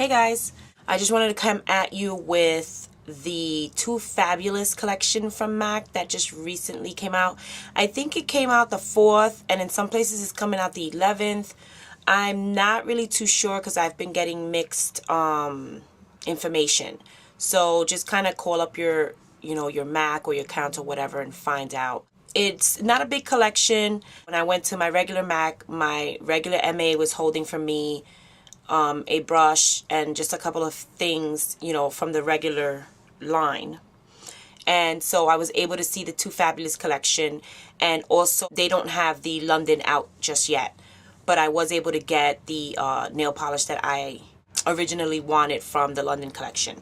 Hey guys, I just wanted to come at you with the Too Fabulous collection from MAC that just recently came out. I think it came out the 4th, and in some places it's coming out the 11th. I'm not really too sure because I've been getting mixed information. So just kind of call up your MAC or your count or whatever and find out. It's not a big collection. When I went to my regular MAC, my regular MA was holding for me a brush and just a couple of things, from the regular line. And so I was able to see the Too Fabulous collection, and also they don't have the London out just yet, but I was able to get the nail polish that I originally wanted from the London collection.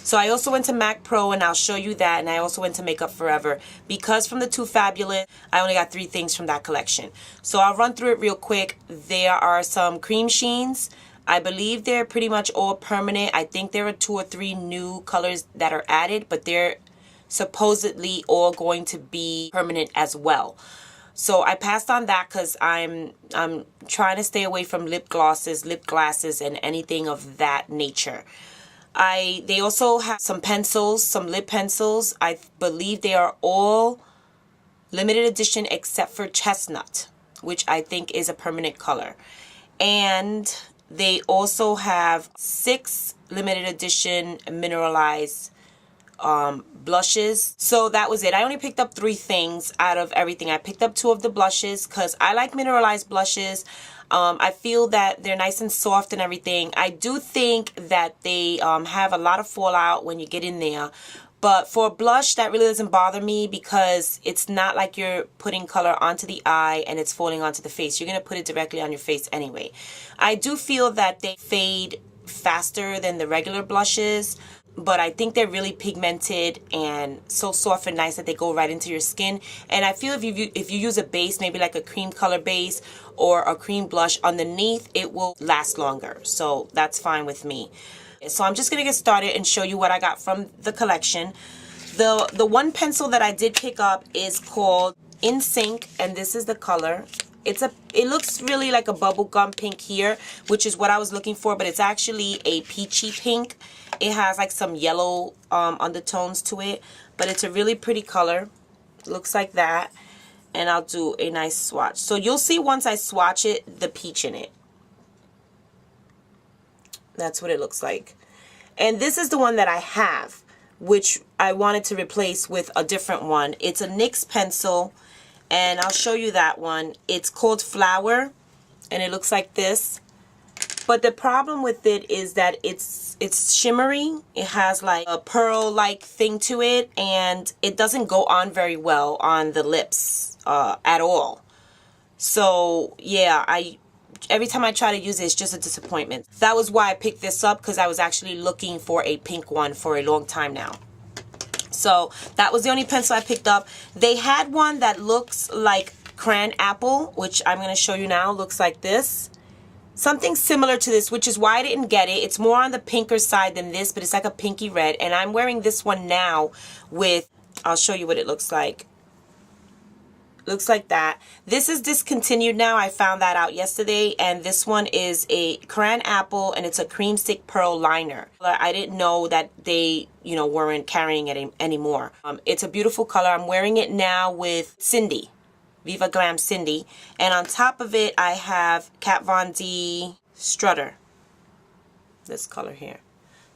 So I also went to MAC Pro, and I'll show you that, and I also went to Makeup Forever because from the Too Fabulous, I only got 3 things from that collection. So I'll run through it real quick. There are some cream sheens. I believe they're pretty much all permanent. I think there are 2 or 3 new colors that are added, but they're supposedly all going to be permanent as well. So I passed on that because I'm trying to stay away from lip glosses, lip glasses, and anything of that nature. They also have some pencils, some lip pencils. I believe they are all limited edition except for Chestnut, which I think is a permanent color. And they also have 6 limited edition mineralized blushes. So that was it. I only picked up 3 things out of everything. I picked up 2 of the blushes because I like mineralized blushes. I feel that they're nice and soft and everything. I do think that they have a lot of fallout when you get in there. But for a blush, that really doesn't bother me because it's not like you're putting color onto the eye and it's falling onto the face. You're going to put it directly on your face anyway. I do feel that they fade faster than the regular blushes, but I think they're really pigmented and so soft and nice that they go right into your skin. And I feel if you use a base, maybe like a cream color base or a cream blush underneath, it will last longer. So that's fine with me. So I'm just going to get started and show you what I got from the collection. The one pencil that I did pick up is called In Synch, and this is the color. It looks really like a bubblegum pink here, which is what I was looking for, but it's actually a peachy pink. It has like some yellow undertones to it, but it's a really pretty color. It looks like that, and I'll do a nice swatch. So you'll see once I swatch it, the peach in it. That's what it looks like. And this is the one that I have, which I wanted to replace with a different one. It's a NYX pencil, and I'll show you that one. It's called Flower, and it looks like this. But the problem with it is that it's shimmery. It has like a pearl-like thing to it, and it doesn't go on very well on the lips at all. So yeah, every time I try to use it, it's just a disappointment. That was why I picked this up, because I was actually looking for a pink one for a long time now. So that was the only pencil I picked up. They had one that looks like cran apple, which I'm going to show you now. Looks like this. Something similar to this, which is why I didn't get it. It's more on the pinker side than this, but it's like a pinky red. And I'm wearing this one now with, I'll show you what it looks like. Looks like that. This is discontinued now. I found that out yesterday, and this one is a cran apple, and it's a cream stick pearl liner. I didn't know that they, weren't carrying it anymore. It's a beautiful color. I'm wearing it now with Cindy, Viva Glam Cindy, and on top of it, I have Kat Von D Strutter. This color here.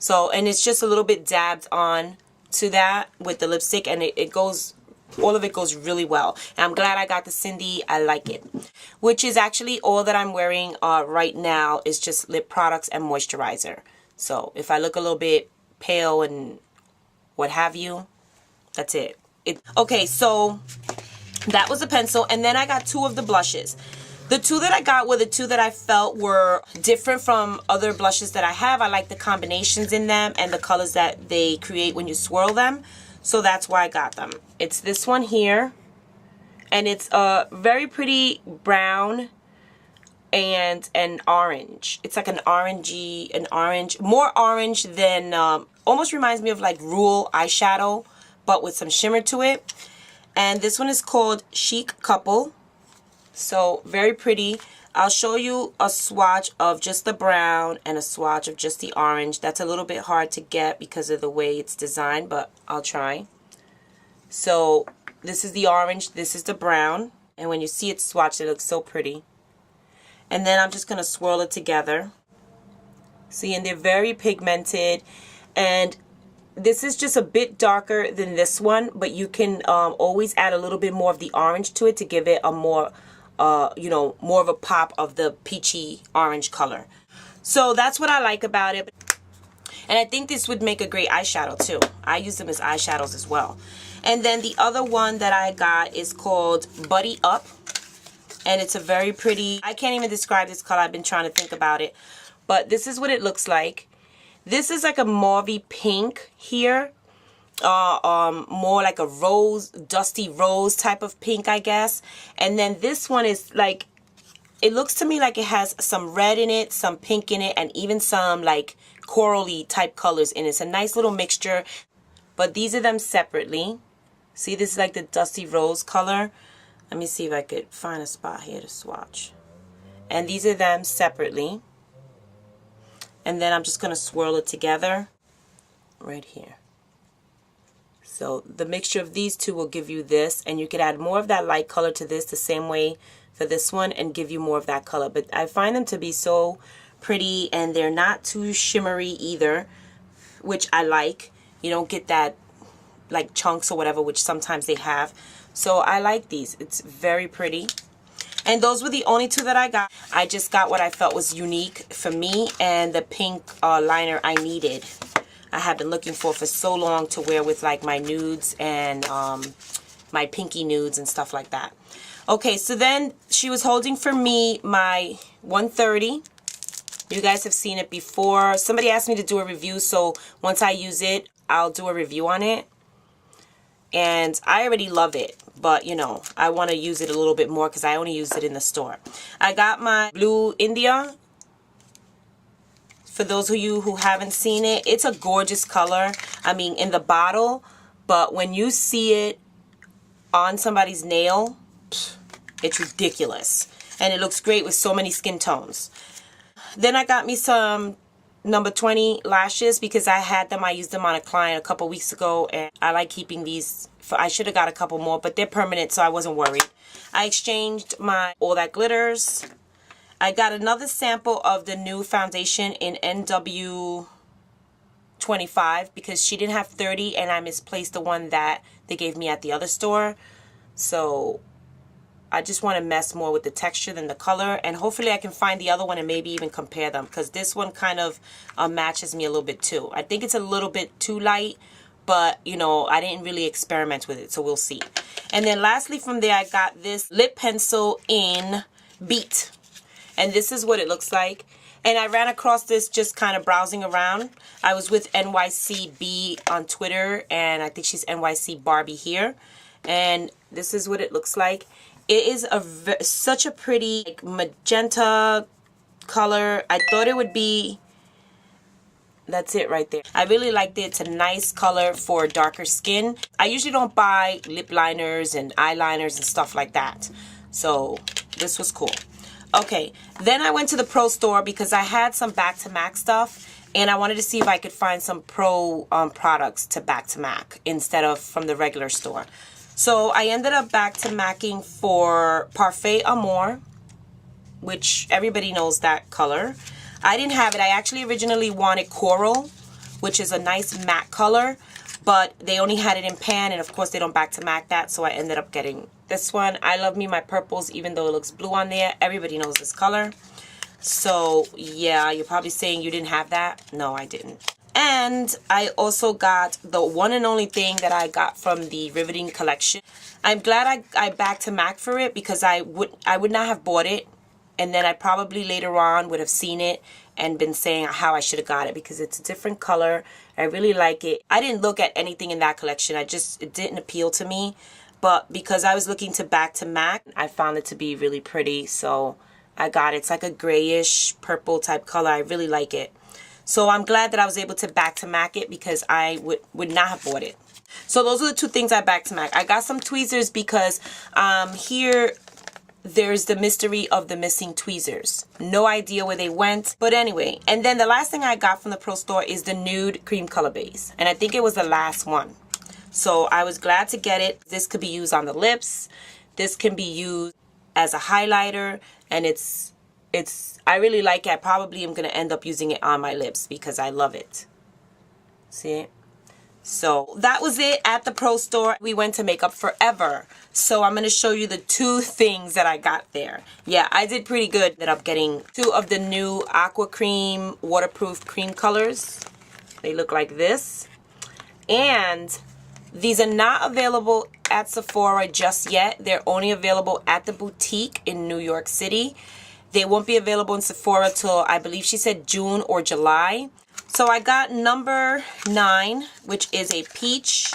So, and it's just a little bit dabbed on to that with the lipstick, and it goes. All of it goes really well. And I'm glad I got the Cindy. I like it. Which is actually all that I'm wearing right now is just lip products and moisturizer. So if I look a little bit pale and what have you, that's it. Okay, so that was the pencil. And then I got 2 of the blushes. The 2 that I got were the 2 that I felt were different from other blushes that I have. I like the combinations in them and the colors that they create when you swirl them. So that's why I got them. It's this one here, and it's a very pretty brown and an orange. It's like an orange, more orange than, almost reminds me of like Rule eyeshadow, but with some shimmer to it. And this one is called Chic Couple. So very pretty. I'll show you a swatch of just the brown and a swatch of just the orange. That's a little bit hard to get because of the way it's designed, but I'll try. So this is the orange, this is the brown, and when you see it swatched, it looks so pretty. And then I'm just going to swirl it together. See, and they're very pigmented, and this is just a bit darker than this one, but you can always add a little bit more of the orange to it to give it a more, you know, more of a pop of the peachy orange color. So that's what I like about it. And I think this would make a great eyeshadow too. I use them as eyeshadows as well. And then the other one that I got is called Buddy Up. And it's a very pretty, I can't even describe this color. I've been trying to think about it. But this is what it looks like. This is like a mauvey pink here. More like a rose, dusty rose type of pink, I guess. And then this one is like, it looks to me like it has some red in it, some pink in it, and even some like corally type colors in it. It's a nice little mixture. But these are them separately. See, this is like the dusty rose color. Let me see if I could find a spot here to swatch. And these are them separately. And then I'm just going to swirl it together right here. So the mixture of these two will give you this. And you could add more of that light color to this the same way for this one and give you more of that color. But I find them to be so pretty, and they're not too shimmery either, which I like. You don't get that like chunks or whatever, which sometimes they have. So I like these. It's very pretty. And those were the only two that I got. I just got what I felt was unique for me and the pink liner I needed. I have been looking for so long to wear with like my nudes and my pinky nudes and stuff like that. Okay, so then she was holding for me my 130. You guys have seen it before. Somebody asked me to do a review, so once I use it, I'll do a review on it. And I already love it, but you know, I want to use it a little bit more because I only use it in the store. I got my Blue India. For those of you who haven't seen it, it's a gorgeous color. I mean, in the bottle, but when you see it on somebody's nail, it's ridiculous. And it looks great with so many skin tones. Then I got me some number 20 lashes because I had them. I used them on a client a couple weeks ago, and I like keeping these. I should have got a couple more, but they're permanent, so I wasn't worried. I exchanged my All That Glitters. I got another sample of the new foundation in NW 25 because she didn't have 30, and I misplaced the one that they gave me at the other store. So I just want to mess more with the texture than the color, and hopefully I can find the other one and maybe even compare them, because this one kind of matches me a little bit too. I think it's a little bit too light, but you know, I didn't really experiment with it, so we'll see. And then lastly from there, I got this lip pencil in Beet, and this is what it looks like. And I ran across this just kind of browsing around. I was with NYC B on Twitter, and I think she's NYC Barbie here, and this is what it looks like. It is such a pretty like, magenta color. I thought it would be, that's it right there. I really liked it. It's a nice color for darker skin. I usually don't buy lip liners and eyeliners and stuff like that. So this was cool. Okay, then I went to the Pro store because I had some back to MAC stuff, and I wanted to see if I could find some Pro products to back to MAC instead of from the regular store. So I ended up back to MACing for Parfait Amour, which everybody knows that color. I didn't have it. I actually originally wanted Coral, which is a nice matte color, but they only had it in pan, and of course they don't back to MAC that, so I ended up getting this one. I love me my purples, even though it looks blue on there. Everybody knows this color. So yeah, you're probably saying you didn't have that. No, I didn't. And I also got the one and only thing that I got from the Riveting collection. I'm glad I back to MAC for it, because I would not have bought it, and then I probably later on would have seen it and been saying how I should have got it, because it's a different color. I really like it. I didn't look at anything in that collection. It didn't appeal to me, but because I was looking to back to MAC, I found it to be really pretty, so I got it. It's like a grayish purple type color. I really like it. So I'm glad that I was able to back to MAC it, because I would not have bought it. So those are the two things I back to MAC. I got some tweezers because here there's the mystery of the missing tweezers. No idea where they went. But anyway, and then the last thing I got from the Pro Store is the Nude Cream Color Base. And I think it was the last one. So I was glad to get it. This could be used on the lips. This can be used as a highlighter. And I really like it. I probably am going to end up using it on my lips because I love it. See it? So that was it at the Pro Store. We went to Makeup Forever. So I'm going to show you the 2 things that I got there. Yeah, I did pretty good. Ended up getting 2 of the new Aqua Cream waterproof cream colors. They look like this. And these are not available at Sephora just yet. They're only available at the boutique in New York City. They won't be available in Sephora till, I believe she said, June or July. So I got number 9, which is a peach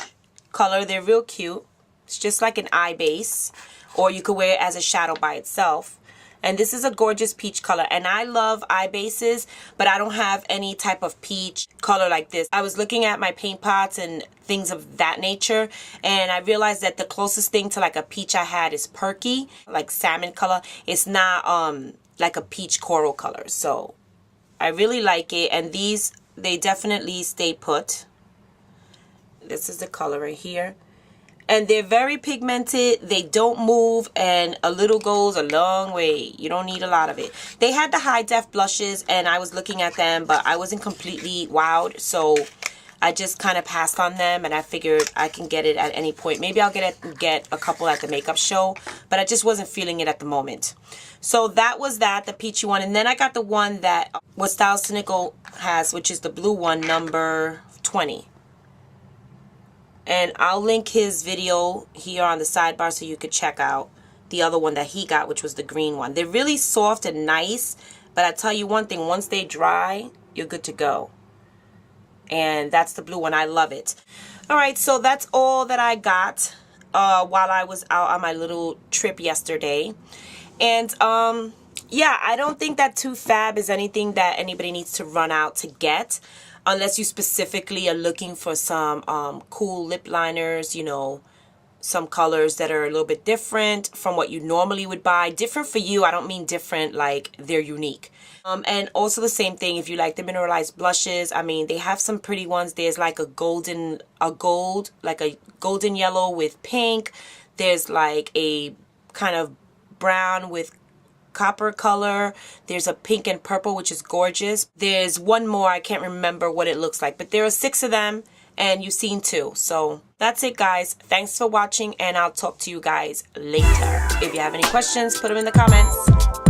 color. They're real cute. It's just like an eye base, or you could wear it as a shadow by itself. And this is a gorgeous peach color. And I love eye bases, but I don't have any type of peach color like this. I was looking at my paint pots and things of that nature, and I realized that the closest thing to like a peach I had is Perky, like salmon color. It's not like a peach coral color. So I really like it, and these, they definitely stay put. This is the color right here. And they're very pigmented. They don't move, and a little goes a long way. You don't need a lot of it. They had the high def blushes, and I was looking at them, but I wasn't completely wowed. So I just kind of passed on them, and I figured I can get it at any point. Maybe I'll get a couple at the makeup show, but I just wasn't feeling it at the moment. So that was that, the peachy one. And then I got the one that what Styles Cynical has, which is the blue one, number 20. And I'll link his video here on the sidebar so you could check out the other one that he got, which was the green one. They're really soft and nice, but I tell you one thing, once they dry, you're good to go. And that's the blue one. I love it. All right, so that's all that I got while I was out on my little trip yesterday. And yeah, I don't think that Too Fab is anything that anybody needs to run out to get, unless you specifically are looking for some cool lip liners, you know, some colors that are a little bit different from what you normally would buy. Different for you, I don't mean different like they're unique. And also the same thing if you like the Mineralized Blushes. I mean, they have some pretty ones. There's like a golden yellow with pink. There's like a kind of brown with copper color. There's a pink and purple, which is gorgeous. There's one more, I can't remember what it looks like, but there are 6 of them, and you've seen 2. So that's it, guys. Thanks for watching, and I'll talk to you guys later. If you have any questions, put them in the comments.